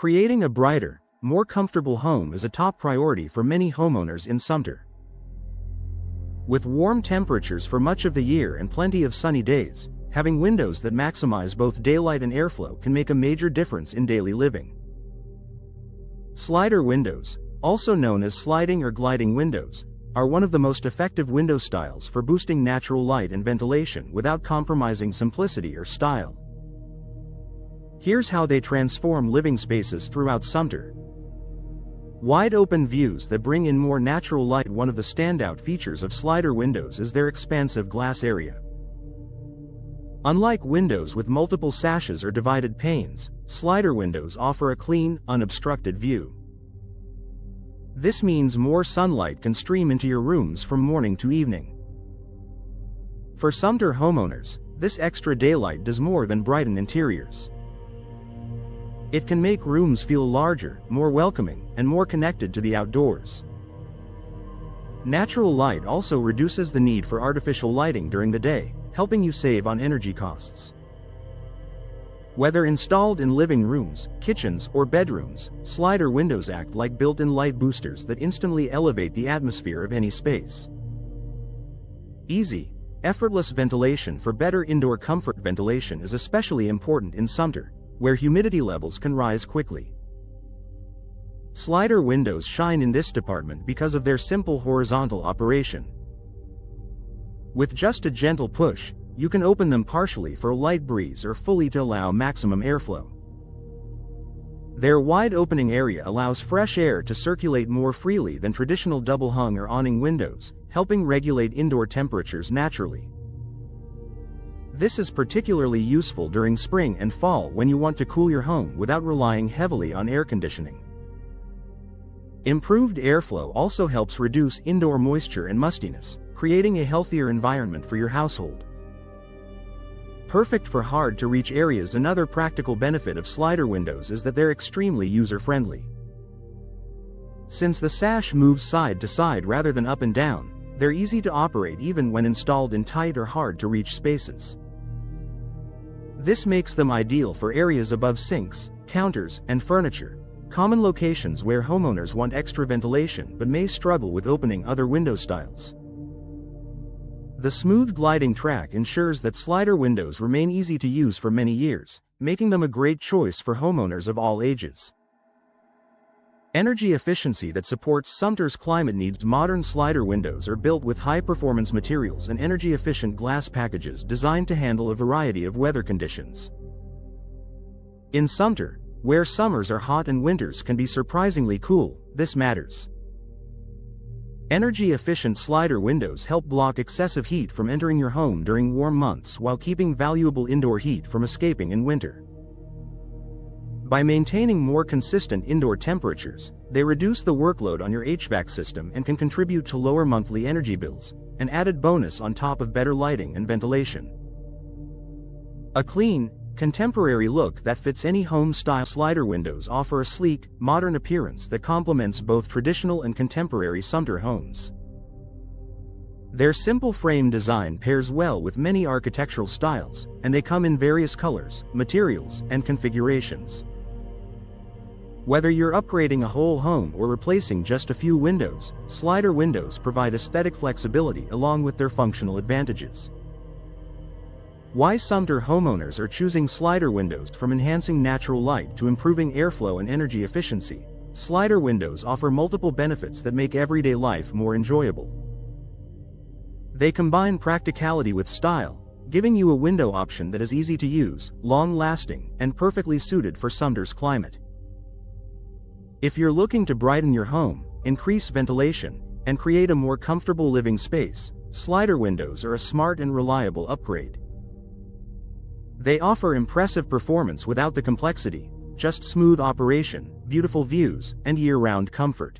Creating a brighter, more comfortable home is a top priority for many homeowners in Sumter. With warm temperatures for much of the year and plenty of sunny days, having windows that maximize both daylight and airflow can make a major difference in daily living. Slider windows, also known as sliding or gliding windows, are one of the most effective window styles for boosting natural light and ventilation without compromising simplicity or style. Here's how they transform living spaces throughout Sumter. Wide open views that bring in more natural light. One of the standout features of slider windows is their expansive glass area. Unlike windows with multiple sashes or divided panes, slider windows offer a clean, unobstructed view. This means more sunlight can stream into your rooms from morning to evening. For Sumter homeowners, this extra daylight does more than brighten interiors. It can make rooms feel larger, more welcoming, and more connected to the outdoors. Natural light also reduces the need for artificial lighting during the day, helping you save on energy costs. Whether installed in living rooms, kitchens, or bedrooms, slider windows act like built-in light boosters that instantly elevate the atmosphere of any space. Easy, effortless ventilation. For better indoor comfort, ventilation is especially important in Sumter, where humidity levels can rise quickly. Slider windows shine in this department because of their simple horizontal operation. With just a gentle push, you can open them partially for a light breeze or fully to allow maximum airflow. Their wide opening area allows fresh air to circulate more freely than traditional double-hung or awning windows, helping regulate indoor temperatures naturally. This is particularly useful during spring and fall when you want to cool your home without relying heavily on air conditioning. Improved airflow also helps reduce indoor moisture and mustiness, creating a healthier environment for your household. Perfect for hard-to-reach areas. Another practical benefit of slider windows is that they're extremely user-friendly. Since the sash moves side to side rather than up and down, they're easy to operate even when installed in tight or hard-to-reach spaces. This makes them ideal for areas above sinks, counters, and furniture, common locations where homeowners want extra ventilation but may struggle with opening other window styles. The smooth gliding track ensures that slider windows remain easy to use for many years, making them a great choice for homeowners of all ages. Energy efficiency that supports Sumter's climate needs. Modern slider windows are built with high-performance materials and energy-efficient glass packages designed to handle a variety of weather conditions. In Sumter, where summers are hot and winters can be surprisingly cool, this matters. Energy-efficient slider windows help block excessive heat from entering your home during warm months while keeping valuable indoor heat from escaping in winter. By maintaining more consistent indoor temperatures, they reduce the workload on your HVAC system and can contribute to lower monthly energy bills, an added bonus on top of better lighting and ventilation. A clean, contemporary look that fits any home-style. Slider windows offer a sleek, modern appearance that complements both traditional and contemporary Sumter homes. Their simple frame design pairs well with many architectural styles, and they come in various colors, materials, and configurations. Whether you're upgrading a whole home or replacing just a few windows, slider windows provide aesthetic flexibility along with their functional advantages. Why Sumter homeowners are choosing slider windows. From enhancing natural light to improving airflow and energy efficiency, slider windows offer multiple benefits that make everyday life more enjoyable. They combine practicality with style, giving you a window option that is easy to use, long-lasting, and perfectly suited for Sumter's climate. If you're looking to brighten your home, increase ventilation, and create a more comfortable living space, slider windows are a smart and reliable upgrade. They offer impressive performance without the complexity, just smooth operation, beautiful views, and year-round comfort.